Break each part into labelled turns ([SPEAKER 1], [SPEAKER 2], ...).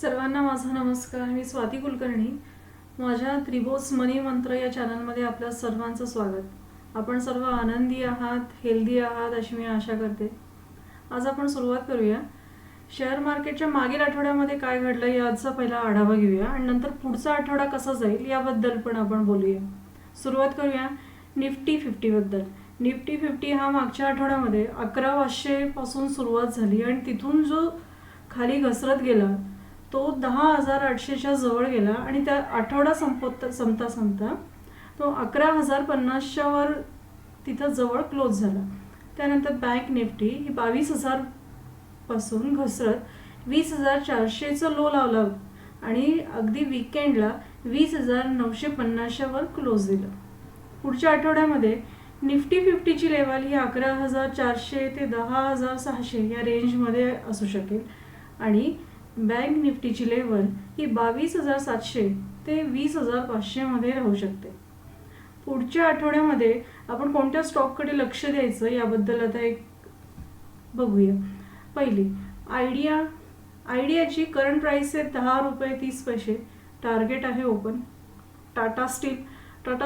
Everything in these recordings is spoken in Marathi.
[SPEAKER 1] सर्वांना माझा नमस्कार. मी स्वाती कुलकर्णी. माझ्या त्रिभुज मनी मंत्र या चॅनलमध्ये आपल्या सर्वांचं स्वागत. आपण सर्व आनंदी आहात, हेल्दी आहात अशी मी आशा करते. आज आपण सुरुवात करूया. शेअर मार्केटच्या मागील आठवड्यामध्ये काय घडलं याचा पहिला आढावा घेऊया आणि नंतर पुढचा आठवडा कसा जाईल याबद्दल पण आपण बोलूया. सुरुवात करूया निफ्टी 50 बद्दल. निफ्टी 50 हा मागच्या आठवड्यामध्ये 11,500 पासून सुरुवात झाली आणि तिथून जो खाली घसरत गेला तो 10,800च्या जवळ गेला आणि त्या आठवडा संपता तो 11,050च्या वर तिथं जवळ क्लोज झाला. त्यानंतर बँक निफ्टी ही 22,000 पासून घसरत 20,400चा लो लावला आणि अगदी वीकेंडला 20,950च्या वर क्लोज दिलं. पुढच्या आठवड्यामध्ये निफ्टी 50ची लेवल ही 11,400 ते 10,600 या रेंजमध्ये असू शकेल आणि बँक निफ्टीची लेवल ही 22,700 ते 20,500 मध्ये राहू शकते. पुढच्या आठवड्यामध्ये आपण कोणत्या स्टॉककडे लक्ष द्यायचं याबद्दल आता एक बघूया. पहिली आयडियाची करंट प्राइस आहे ₹10.30. टार्गेट आहे ओपन. टाटा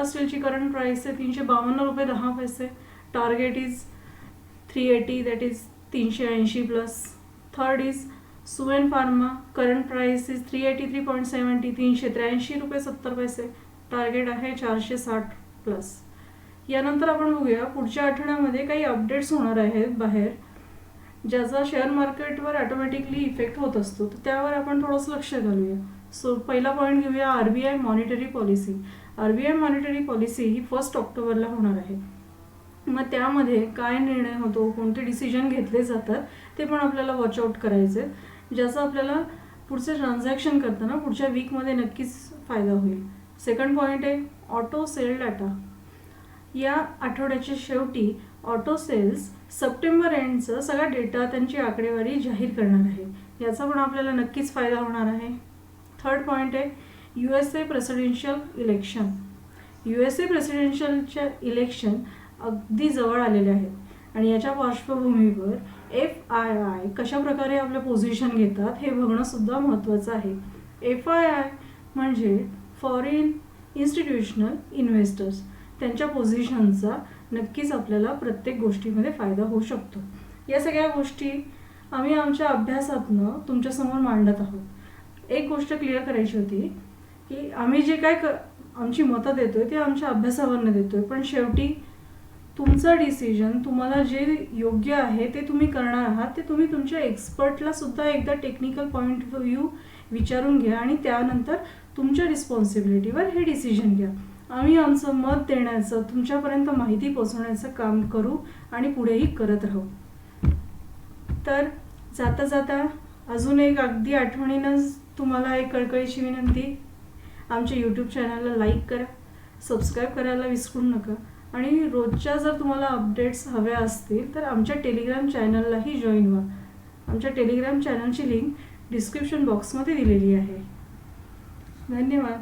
[SPEAKER 1] स्टीलची करंट प्राइस आहे ₹352.10. Target is 380, that is 380 plus. Third is Suven pharma. Current price is 383.70, ₹383.70. Target आहे 460 प्लस. यानंतर आपण बघूया पुढच्या आठवड्यामध्ये काही अपडेट्स होणार आहेत बाहेर ज्याचा शेअर मार्केटवर ऑटोमॅटिकली इफेक्ट होत असतो, तर त्यावर आपण थोडंसं लक्ष घालूया. पहिला पॉईंट घेऊया RBI monetary policy. RBI monetary policy ही 1 ऑक्टोबरला होणार आहे. मग त्यामध्ये काय निर्णय होतो, कोणते डिसिजन घेतले जातात ते पण आपल्याला वॉचआउट करायचे, ज्याचा आपल्याला पुढचे ट्रान्झॅक्शन करताना पुढच्या वीकमध्ये नक्कीच फायदा होईल. सेकंड पॉईंट आहे ऑटो सेल डाटा. या आठवड्याच्या शेवटी ऑटो सेल्स सप्टेंबर एंडचा सगळा डेटा त्यांची आकडेवारी जाहीर करणार आहे, याचा पण आपल्याला नक्कीच फायदा होणार आहे. थर्ड पॉईंट आहे USA प्रेसिडेन्शियल इलेक्शन. USA प्रेसिडेन्शियलच्या इलेक्शन अगदी जवळ आलेले आहेत आणि याच्या पार्श्वभूमीवर FII कशा प्रकारे आपलं पोझिशन घेतात हे बघणं सुद्धा महत्त्वाचं आहे. FII म्हणजे फॉरेन इन्स्टिट्यूशनल इन्व्हेस्टर्स. त्यांच्या पोझिशनचा नक्कीच आपल्याला प्रत्येक गोष्टीमध्ये फायदा होऊ शकतो. या सगळ्या गोष्टी आम्ही आमच्या अभ्यासातनं तुमच्यासमोर मांडत आहोत. एक गोष्ट क्लिअर करायची होती की आम्ही जे काय आमची मतं देतोय ते आमच्या अभ्यासावरनं देतोय, पण शेवटी तुमचा डिसिजन, तुम्हाला जे योग्य आहे ते तुम्ही करणार आहात ते तुम्ही तुमच्या एक्सपर्टला सुद्धा एकदा टेक्निकल पॉईंट ऑफ व्ह्यू विचारून घ्या आणि त्यानंतर तुमच्या रिस्पॉन्सिबिलिटीवर हे डिसिजन घ्या. आम्ही आमचं मत देण्याचं, तुमच्यापर्यंत माहिती पोचवण्याचं काम करू आणि पुढेही करत राहू. तर जाता जाता अजून एक अगदी आठवणीनं तुम्हाला एक कळकळीची विनंती, आमच्या यूट्यूब चॅनलला लाईक करा, सबस्क्राईब करायला विसरू नका आणि रोजच्या जर तुम्हाला अपडेट्स हव्या असतील तर आमच्या टेलिग्राम चॅनललाही जॉईन व्हा. आमच्या टेलिग्राम चॅनलची लिंक डिस्क्रिप्शन बॉक्समध्ये दिलेली आहे. धन्यवाद.